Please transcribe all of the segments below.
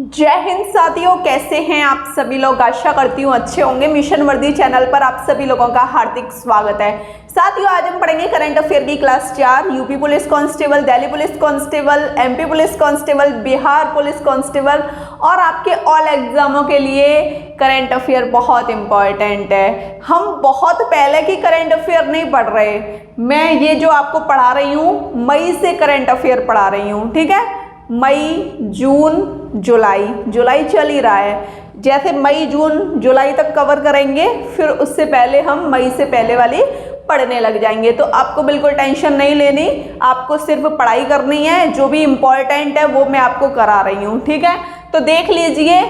जय हिंद साथियों, कैसे हैं आप सभी लोग। आशा करती हूँ अच्छे होंगे। मिशन वर्दी चैनल पर आप सभी लोगों का हार्दिक स्वागत है। साथियों, आज हम पढ़ेंगे करंट अफेयर की class 4, UP police constable, Delhi police constable, MP police constable, Bihar police constable और आपके ऑल एग्जामों के लिए करंट अफेयर बहुत इंपॉर्टेंट है। हम बहुत पहले की करंट अफेयर नहीं पढ़ रहे, मैं ये जो आपको पढ़ा रही हूँ मई से करंट अफेयर पढ़ा रही हूँ। ठीक है, मई, जून, जुलाई चल ही रहा है। जैसे मई, जून, जुलाई तक कवर करेंगे, फिर उससे पहले हम मई से पहले वाली पढ़ने लग जाएंगे। तो आपको बिल्कुल टेंशन नहीं लेनी, आपको सिर्फ पढ़ाई करनी है। जो भी इम्पोर्टेंट है वो मैं आपको करा रही हूँ। ठीक है, तो देख लीजिए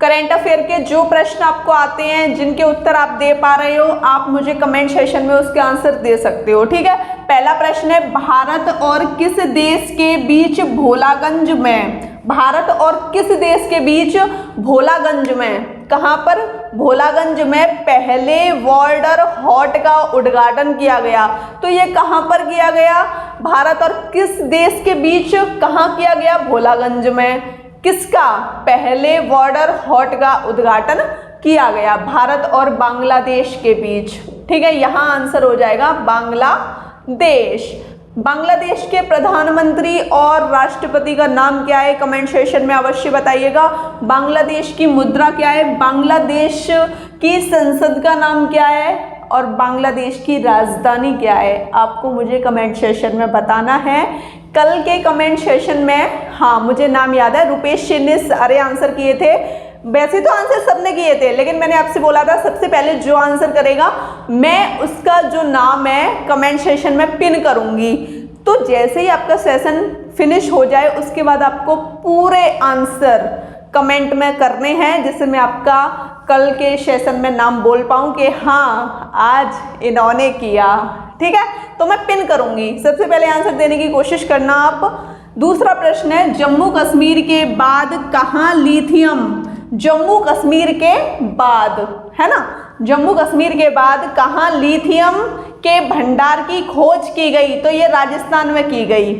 करंट अफेयर के जो प्रश्न आपको आते हैं, जिनके उत्तर आप दे पा रहे हो, आप मुझे कमेंट सेशन में उसके आंसर दे सकते हो। ठीक है, पहला प्रश्न है, भारत और किस देश के बीच भोलागंज में, भारत और किस देश के बीच भोलागंज में, कहाँ पर, भोलागंज में पहले बॉर्डर हॉट का उद्घाटन किया गया। तो ये कहाँ पर किया गया, भारत और किस देश के बीच कहाँ किया गया, भोलागंज में। किसका, पहले बॉर्डर हॉट का उद्घाटन किया गया, भारत और बांग्लादेश के बीच। ठीक है, यहाँ आंसर हो जाएगा बांग्लादेश। बांग्लादेश के प्रधानमंत्री और राष्ट्रपति का नाम क्या है, कमेंट सेशन में अवश्य बताइएगा। बांग्लादेश की मुद्रा क्या है, बांग्लादेश की संसद का नाम क्या है और बांग्लादेश की राजधानी क्या है, आपको मुझे कमेंट सेशन में बताना है। कल के कमेंट सेशन में, हाँ मुझे नाम याद है, रुपेश सिंह ने सारे आंसर किए थे। वैसे तो आंसर सबने किए थे, लेकिन मैंने आपसे बोला था सबसे पहले जो आंसर करेगा मैं उसका जो नाम है कमेंट सेशन में पिन करूंगी। तो जैसे ही आपका सेशन फिनिश हो जाए उसके बाद आपको पूरे आंसर कमेंट में करने हैं, जिससे मैं आपका कल के सेशन में नाम बोल पाऊँ कि हाँ आज इन्होंने किया। ठीक है, तो मैं पिन करूंगी, सबसे पहले आंसर देने की कोशिश करना आप। दूसरा प्रश्न है, जम्मू कश्मीर के बाद कहाँ लिथियम, जम्मू कश्मीर के बाद, है ना, जम्मू कश्मीर के बाद कहाँ लिथियम के भंडार की खोज की गई। तो ये राजस्थान में की गई।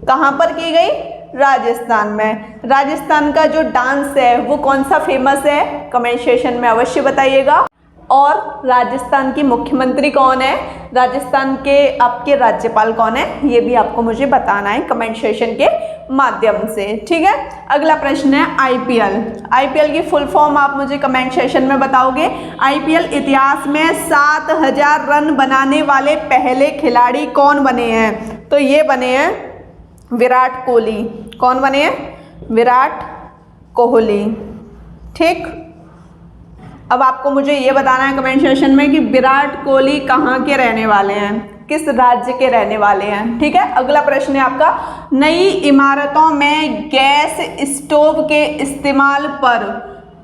कहाँ पर की गई, राजस्थान में। राजस्थान का जो डांस है वो कौन सा फेमस है, कमेंट सेशन में अवश्य बताइएगा। और राजस्थान की मुख्यमंत्री कौन है, राजस्थान के आपके राज्यपाल कौन है, ये भी आपको मुझे बताना है कमेंट सेशन के माध्यम से। ठीक है, अगला प्रश्न है आईपीएल। आईपीएल की फुल फॉर्म आप मुझे कमेंट सेशन में बताओगे। आईपीएल इतिहास में 7000 रन बनाने वाले पहले खिलाड़ी कौन बने हैं। तो ये बने हैं विराट कोहली। कौन बने हैं, विराट कोहली। ठीक, अब आपको मुझे ये बताना है कमेंट सेशन में कि विराट कोहली कहाँ के रहने वाले हैं, किस राज्य के रहने वाले हैं। ठीक है, अगला प्रश्न है आपका, नई इमारतों में गैस स्टोव के इस्तेमाल पर,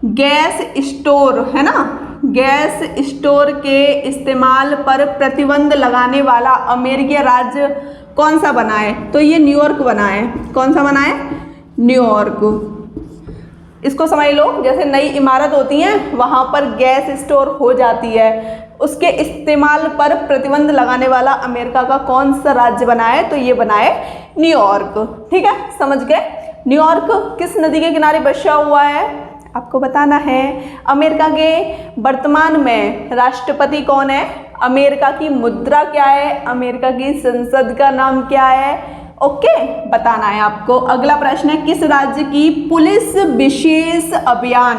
गैस स्टोर है ना, गैस स्टोर के इस्तेमाल पर प्रतिबंध लगाने वाला अमेरिकी राज्य कौन सा बना है। तो ये न्यूयॉर्क बना है। कौन सा बना है, न्यूयॉर्क। इसको समझ लो, जैसे नई इमारत होती है वहाँ पर गैस स्टोर हो जाती है, उसके इस्तेमाल पर प्रतिबंध लगाने वाला अमेरिका का कौन सा राज्य बना है। तो ये बना है न्यूयॉर्क। ठीक है, समझ गए। न्यूयॉर्क किस नदी के किनारे बसा हुआ है, आपको बताना है। अमेरिका के वर्तमान में राष्ट्रपति कौन है, अमेरिका की मुद्रा क्या है, अमेरिका की संसद का नाम क्या है, ओके बताना है आपको। अगला प्रश्न है, किस राज्य की पुलिस विशेष अभियान,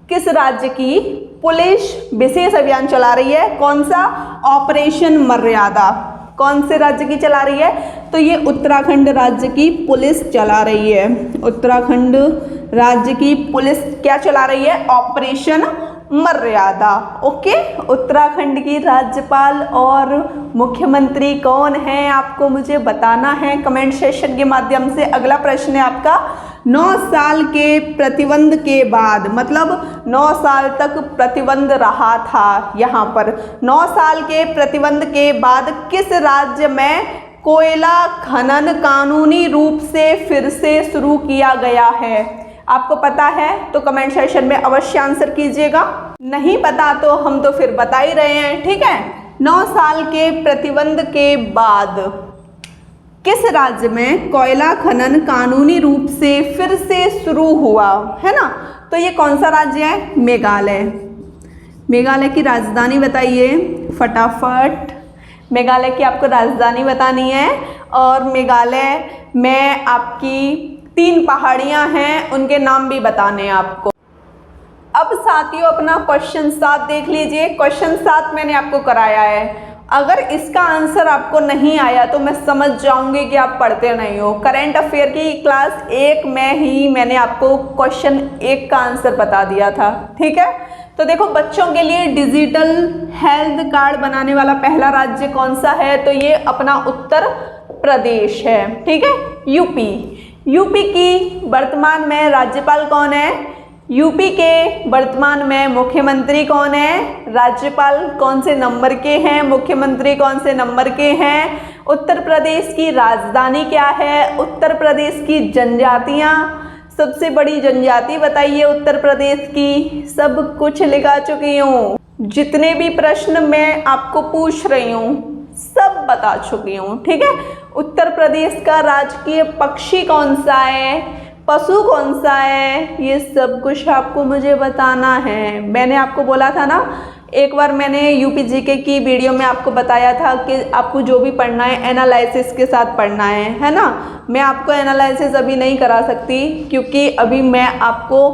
किस राज्य की पुलिस विशेष अभियान चला रही है, कौन सा, ऑपरेशन मर्यादा। कौन से राज्य की चला रही है, तो ये उत्तराखंड राज्य की पुलिस चला रही है। उत्तराखंड राज्य की पुलिस क्या चला रही है, ऑपरेशन मर्यादा। ओके, उत्तराखंड की राज्यपाल और मुख्यमंत्री कौन है, आपको मुझे बताना है कमेंट सेशन के माध्यम से। अगला प्रश्न है आपका, 9 साल के प्रतिबंध के बाद, मतलब 9 साल तक प्रतिबंध रहा था यहाँ पर, 9 साल के प्रतिबंध के बाद किस राज्य में कोयला खनन कानूनी रूप से फिर से शुरू किया गया है। आपको पता है तो कमेंट सेशन में अवश्य आंसर कीजिएगा, नहीं पता तो हम तो फिर बता ही रहे हैं। ठीक है, 9 साल के प्रतिबंध के बाद किस राज्य में कोयला खनन कानूनी रूप से फिर से शुरू हुआ, है ना। तो ये कौन सा राज्य है? मेघालय। मेघालय की राजधानी बताइए फटाफट। मेघालय की आपको राजधानी बतानी है। और मेघालय में आपकी 3 पहाड़ियाँ हैं, उनके नाम भी बताने हैं आपको। अब साथियों अपना क्वेश्चन 7 देख लीजिए। क्वेश्चन 7 मैंने आपको कराया है। अगर इसका आंसर आपको नहीं आया तो मैं समझ जाऊंगी कि आप पढ़ते नहीं हो। करंट अफेयर की क्लास 1 में ही मैंने आपको क्वेश्चन 1 का आंसर बता दिया था, ठीक है। तो देखो, बच्चों के लिए डिजिटल हेल्थ कार्ड बनाने वाला पहला राज्य कौन सा है? तो ये अपना उत्तर प्रदेश है, ठीक है। यूपी। यूपी की वर्तमान में राज्यपाल कौन है? यूपी के वर्तमान में मुख्यमंत्री कौन है? राज्यपाल कौन से नंबर के हैं? मुख्यमंत्री कौन से नंबर के हैं? उत्तर प्रदेश की राजधानी क्या है? उत्तर प्रदेश की जनजातियां, सबसे बड़ी जनजाति बताइए उत्तर प्रदेश की। सब कुछ लिखा चुकी हूँ। जितने भी प्रश्न मैं आपको पूछ रही हूँ सब बता चुकी हूँ, ठीक है। उत्तर प्रदेश का राजकीय पक्षी कौन सा है? पशु कौन सा है? ये सब कुछ आपको मुझे बताना है। मैंने आपको बोला था ना, एक बार मैंने यूपी जीके की वीडियो में आपको बताया था कि आपको जो भी पढ़ना है एनालिसिस के साथ पढ़ना है ना। मैं आपको एनालिसिस अभी नहीं करा सकती क्योंकि अभी मैं आपको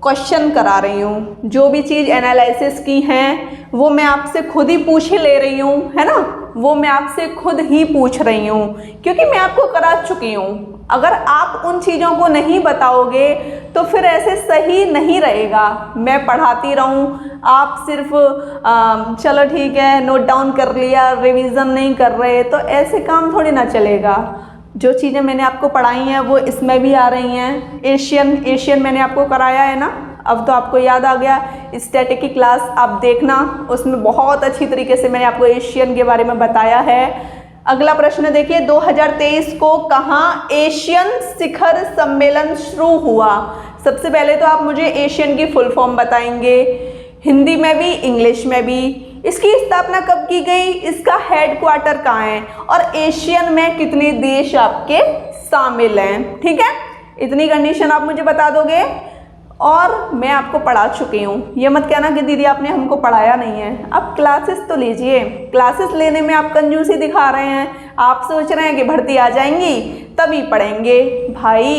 क्वेश्चन करा रही हूँ। जो भी चीज़ एनालिसिस की हैं वो मैं आपसे खुद ही पूछ ही ले रही हूँ, है ना। वो मैं आपसे खुद ही पूछ रही हूँ क्योंकि मैं आपको करा चुकी हूँ। अगर आप उन चीज़ों को नहीं बताओगे तो फिर ऐसे सही नहीं रहेगा। मैं पढ़ाती रहूँ, आप सिर्फ चलो ठीक है नोट डाउन कर लिया, रिवीजन नहीं कर रहे, तो ऐसे काम थोड़ी ना चलेगा। जो चीज़ें मैंने आपको पढ़ाई हैं वो इसमें भी आ रही हैं। एशियन मैंने आपको कराया है ना, अब तो आपको याद आ गया। स्टैटिक की क्लास आप देखना, उसमें बहुत अच्छी तरीके से मैंने आपको एशियन के बारे में बताया है। अगला प्रश्न देखिए, 2023 को कहाँ एशियन शिखर सम्मेलन शुरू हुआ? सबसे पहले तो आप मुझे एशियन की फुल फॉर्म बताएंगे, हिंदी में भी इंग्लिश में भी। इसकी स्थापना कब की गई? इसका हेडक्वार्टर कहाँ है? और एशियन में कितने देश आपके शामिल हैं? ठीक है, इतनी कंडीशन आप मुझे बता दोगे और मैं आपको पढ़ा चुकी हूँ। ये मत कहना कि दीदी आपने हमको पढ़ाया नहीं है। आप क्लासेस तो लीजिए, क्लासेस लेने में आप कंजूसी दिखा रहे हैं। आप सोच रहे हैं कि भर्ती आ जाएंगी तभी पढ़ेंगे। भाई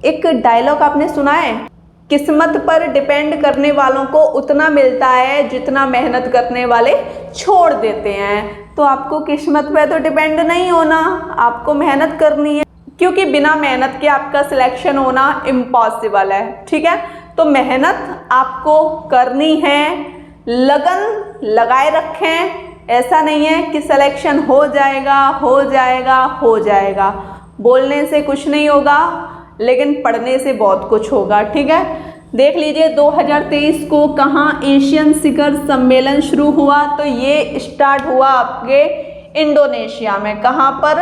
एक डायलॉग आपने सुना है, किस्मत पर डिपेंड करने वालों को उतना मिलता है जितना मेहनत करने वाले छोड़ देते हैं। तो आपको किस्मत पर तो डिपेंड नहीं होना, आपको मेहनत करनी है, क्योंकि बिना मेहनत के आपका सिलेक्शन होना इम्पॉसिबल है। ठीक है, तो मेहनत आपको करनी है, लगन लगाए रखें। ऐसा नहीं है कि सिलेक्शन हो जाएगा हो जाएगा हो जाएगा, बोलने से कुछ नहीं होगा लेकिन पढ़ने से बहुत कुछ होगा। ठीक है, देख लीजिए 2023 को कहाँ एशियन शिखर सम्मेलन शुरू हुआ? तो ये स्टार्ट हुआ आपके इंडोनेशिया में। कहाँ पर?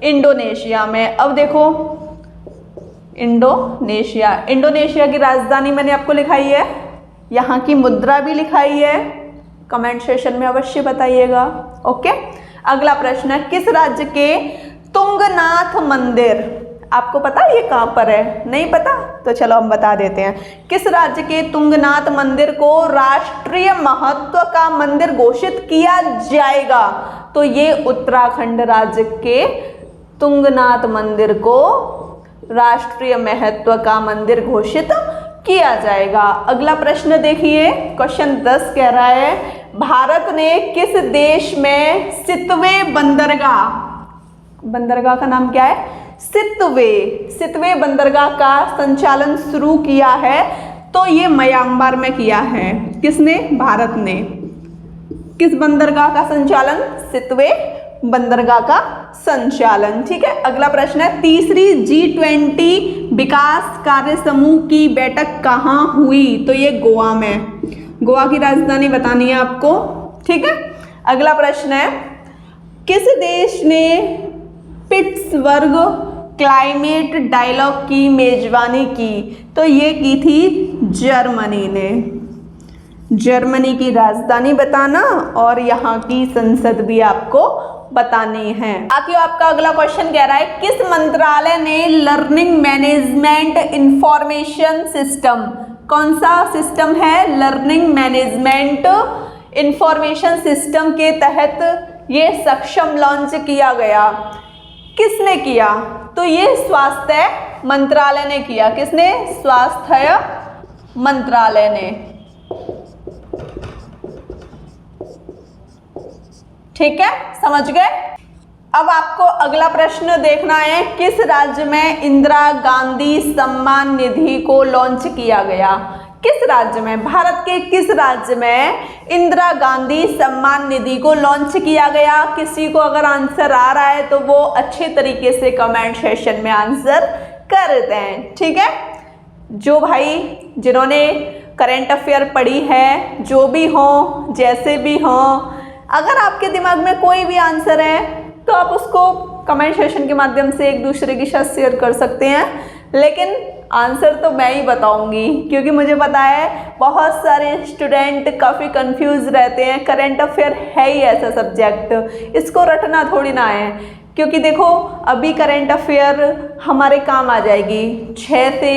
इंडोनेशिया में। अब देखो इंडोनेशिया की राजधानी मैंने आपको लिखाई है, यहाँ की मुद्रा भी लिखाई है, कमेंट सेशन में अवश्य बताइएगा। ओके, अगला प्रश्न है, किस राज्य के तुंगनाथ मंदिर, आपको पता है ये कहाँ पर है? नहीं पता? तो चलो हम बता देते हैं। किस राज्य के तुंगनाथ मंदिर को राष्ट्रीय महत्व का मंदिर घोषित किया जाएगा? तो ये उत्तराखंड राज्य के तुंगनाथ मंदिर को राष्ट्रीय महत्व का मंदिर घोषित किया जाएगा। अगला प्रश्न देखिए, क्वेश्चन 10 कह रहा है, भारत ने किस देश में सितवे बंदरगाह का नाम क्या है? सितवे बंदरगाह का संचालन शुरू किया है? तो ये म्यांमार में किया है। किसने? भारत ने। किस बंदरगाह का संचालन? सितवे बंदरगाह का संचालन। ठीक है, अगला प्रश्न है, तीसरी G20 विकास कार्य समूह की बैठक कहाँ हुई? तो ये गोवा में। गोवा की राजधानी बतानी है आपको। ठीक है, अगला प्रश्न है, किस देश ने पिट्सबर्ग क्लाइमेट डायलॉग की मेजबानी की? तो ये की थी जर्मनी ने। जर्मनी की राजधानी बताना और यहाँ की संसद भी आपको बतानी है। साथियों आपका अगला क्वेश्चन कह रहा है किस मंत्रालय ने लर्निंग मैनेजमेंट इंफॉर्मेशन सिस्टम, कौन सा सिस्टम है, लर्निंग मैनेजमेंट इंफॉर्मेशन सिस्टम के तहत ये सक्षम लॉन्च किया गया, किसने किया? तो ये स्वास्थ्य मंत्रालय ने किया। किसने? स्वास्थ्य मंत्रालय ने। ठीक है, समझ गए। अब आपको अगला प्रश्न देखना है किस राज्य में इंदिरा गांधी सम्मान निधि को लॉन्च किया गया? किस राज्य में, भारत के किस राज्य में इंदिरा गांधी सम्मान निधि को लॉन्च किया गया? किसी को अगर आंसर आ रहा है तो वो अच्छे तरीके से कमेंट सेक्शन में आंसर कर दें। ठीक है, जो भाई जिन्होंने करंट अफेयर पढ़ी है, जो भी हो, जैसे भी हो, अगर आपके दिमाग में कोई भी आंसर है तो आप उसको कमेंट सेक्शन के माध्यम से एक दूसरे के साथ शेयर कर सकते हैं, लेकिन आंसर तो मैं ही बताऊंगी, क्योंकि मुझे पता है बहुत सारे स्टूडेंट काफ़ी कंफ्यूज रहते हैं। करंट अफेयर है ही ऐसा सब्जेक्ट, इसको रटना थोड़ी ना है, क्योंकि देखो अभी करंट अफेयर हमारे काम आ जाएगी 6 से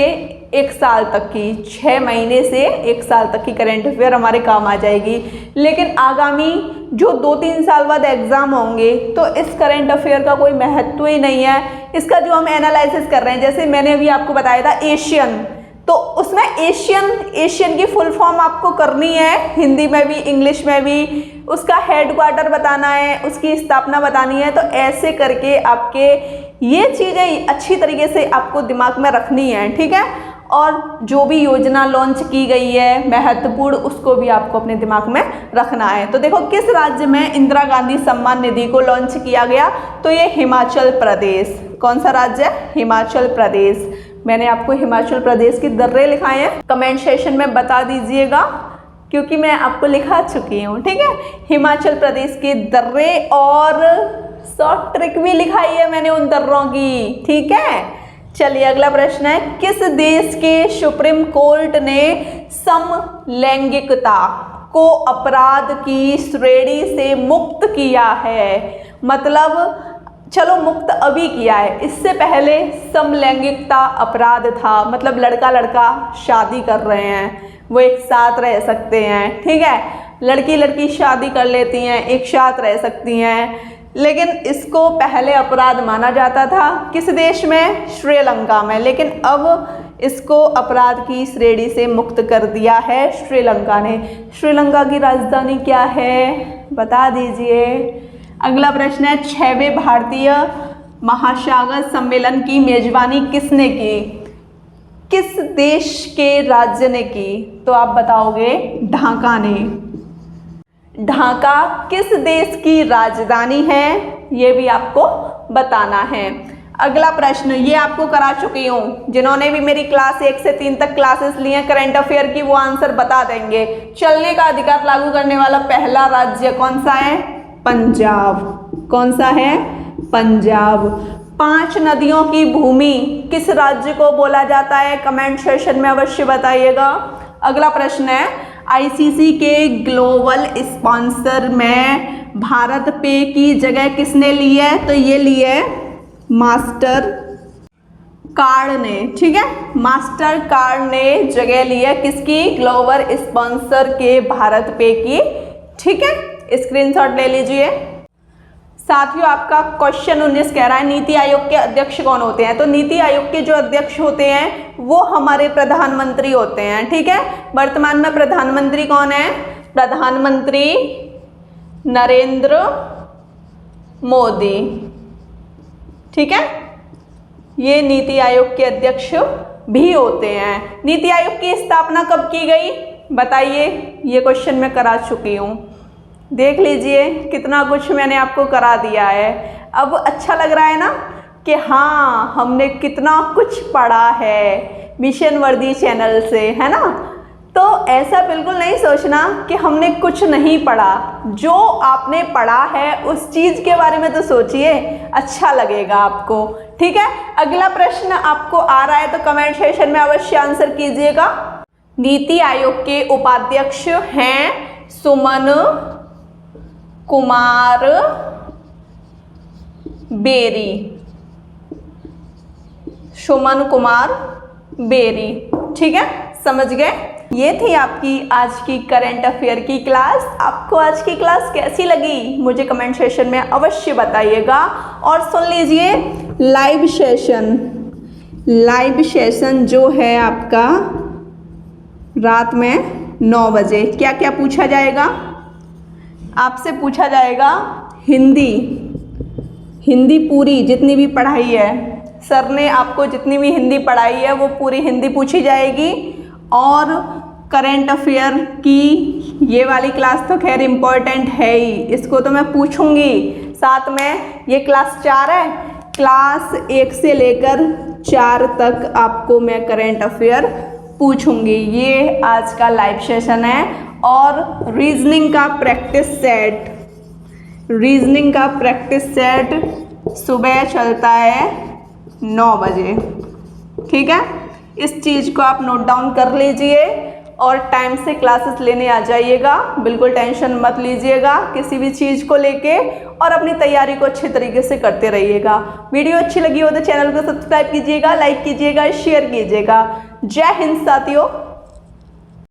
1 साल तक की, 6 महीने से 1 साल तक की करंट अफेयर हमारे काम आ जाएगी। लेकिन आगामी जो 2-3 साल बाद एग्ज़ाम होंगे तो इस करंट अफेयर का कोई महत्व ही नहीं है। इसका जो हम एनालिसिस कर रहे हैं, जैसे मैंने अभी आपको बताया था एशियन, तो उसमें एशियन की फुल फॉर्म आपको करनी है, हिंदी में भी इंग्लिश में भी, उसका हेडक्वार्टर बताना है, उसकी स्थापना बतानी है। तो ऐसे करके आपके ये चीज़ें अच्छी तरीके से आपको दिमाग में रखनी है। ठीक है, और जो भी योजना लॉन्च की गई है महत्वपूर्ण, उसको भी आपको अपने दिमाग में रखना है। तो देखो किस राज्य में इंदिरा गांधी सम्मान निधि को लॉन्च किया गया? तो ये हिमाचल प्रदेश। कौन सा राज्य है? हिमाचल प्रदेश। मैंने आपको हिमाचल प्रदेश की दर्रे लिखाए हैं, कमेंट सेक्शन में बता दीजिएगा, क्योंकि मैं आपको लिखा चुकी हूँ। ठीक है, हिमाचल प्रदेश के दर्रे, और शॉर्ट ट्रिक भी लिखाई है मैंने उन दर्रों की। ठीक है, चलिए अगला प्रश्न है किस देश के सुप्रीम कोर्ट ने समलैंगिकता को अपराध की श्रेणी से मुक्त किया है? मतलब चलो मुक्त अभी किया है, इससे पहले समलैंगिकता अपराध था, मतलब लड़का लड़का शादी कर रहे हैं, वो एक साथ रह सकते हैं। ठीक है, लड़की लड़की शादी कर लेती हैं, एक साथ रह सकती हैं, लेकिन इसको पहले अपराध माना जाता था। किस देश में? श्रीलंका में। लेकिन अब इसको अपराध की श्रेणी से मुक्त कर दिया है श्रीलंका ने। श्रीलंका की राजधानी क्या है? बता दीजिए। अगला प्रश्न है 6वें भारतीय महासागर सम्मेलन की मेजबानी किसने की? किस देश के राज्य ने की? तो आप बताओगे ढाका ने। ढाका किस देश की राजधानी है? ये भी आपको बताना है। अगला प्रश्न ये आपको करा चुकी हूँ, जिन्होंने भी मेरी क्लास 1 से 3 तक क्लासेस ली हैं करंट अफेयर की, वो आंसर बता देंगे। चलने का अधिकार लागू करने वाला पहला राज्य कौन सा है? पंजाब। कौन सा है? पंजाब। 5 नदियों की भूमि किस राज्य को बोला जाता है? कमेंट सेक्शन में अवश्य बताइएगा। अगला प्रश्न है आईसीसी के ग्लोबल स्पॉन्सर में भारत पे की जगह किसने ली है? तो ये ली है मास्टर कार्ड ने। ठीक है, मास्टर कार्ड ने जगह ली है किसकी? ग्लोबल स्पॉन्सर के भारत पे की। ठीक है, स्क्रीनशॉट ले लीजिए। साथियों आपका क्वेश्चन 19 कह रहा है नीति आयोग के अध्यक्ष कौन होते हैं? तो नीति आयोग के जो अध्यक्ष होते हैं वो हमारे प्रधानमंत्री होते हैं। ठीक है, वर्तमान में प्रधानमंत्री कौन है? प्रधानमंत्री नरेंद्र मोदी। ठीक है, ये नीति आयोग के अध्यक्ष भी होते हैं। नीति आयोग की स्थापना कब की गई बताइए? ये क्वेश्चन मैं करा चुकी हूँ, देख लीजिए कितना कुछ मैंने आपको करा दिया है। अब अच्छा लग रहा है ना कि हाँ हमने कितना कुछ पढ़ा है मिशन वर्दी चैनल से, है ना? तो ऐसा बिल्कुल नहीं सोचना कि हमने कुछ नहीं पढ़ा। जो आपने पढ़ा है उस चीज़ के बारे में तो सोचिए, अच्छा लगेगा आपको। ठीक है, अगला प्रश्न आपको आ रहा है तो कमेंट सेक्शन में अवश्य आंसर कीजिएगा। नीति आयोग के उपाध्यक्ष हैं सुमन कुमार बेरी, सुमन कुमार बेरी। ठीक है, समझ गए। ये थी आपकी आज की करंट अफेयर की क्लास। आपको आज की क्लास कैसी लगी मुझे कमेंट सेक्शन में अवश्य बताइएगा। और सुन लीजिए लाइव सेशन जो है आपका रात में 9 बजे। क्या क्या पूछा जाएगा? आपसे पूछा जाएगा हिंदी पूरी जितनी भी पढ़ाई है, सर ने आपको जितनी भी हिंदी पढ़ाई है वो पूरी हिंदी पूछी जाएगी। और करंट अफेयर की ये वाली क्लास तो खैर इम्पोर्टेंट है ही, इसको तो मैं पूछूंगी। साथ में ये क्लास 4 है, क्लास 1 से लेकर 4 तक आपको मैं करंट अफेयर पूछूंगी। ये आज का लाइव सेशन है। और रीजनिंग का प्रैक्टिस सेट सुबह चलता है 9 बजे। ठीक है, इस चीज़ को आप नोट डाउन कर लीजिए और टाइम से क्लासेस लेने आ जाइएगा। बिल्कुल टेंशन मत लीजिएगा किसी भी चीज़ को लेके, और अपनी तैयारी को अच्छे तरीके से करते रहिएगा। वीडियो अच्छी लगी हो तो चैनल को सब्सक्राइब कीजिएगा, लाइक कीजिएगा, शेयर कीजिएगा। जय हिंद साथियों।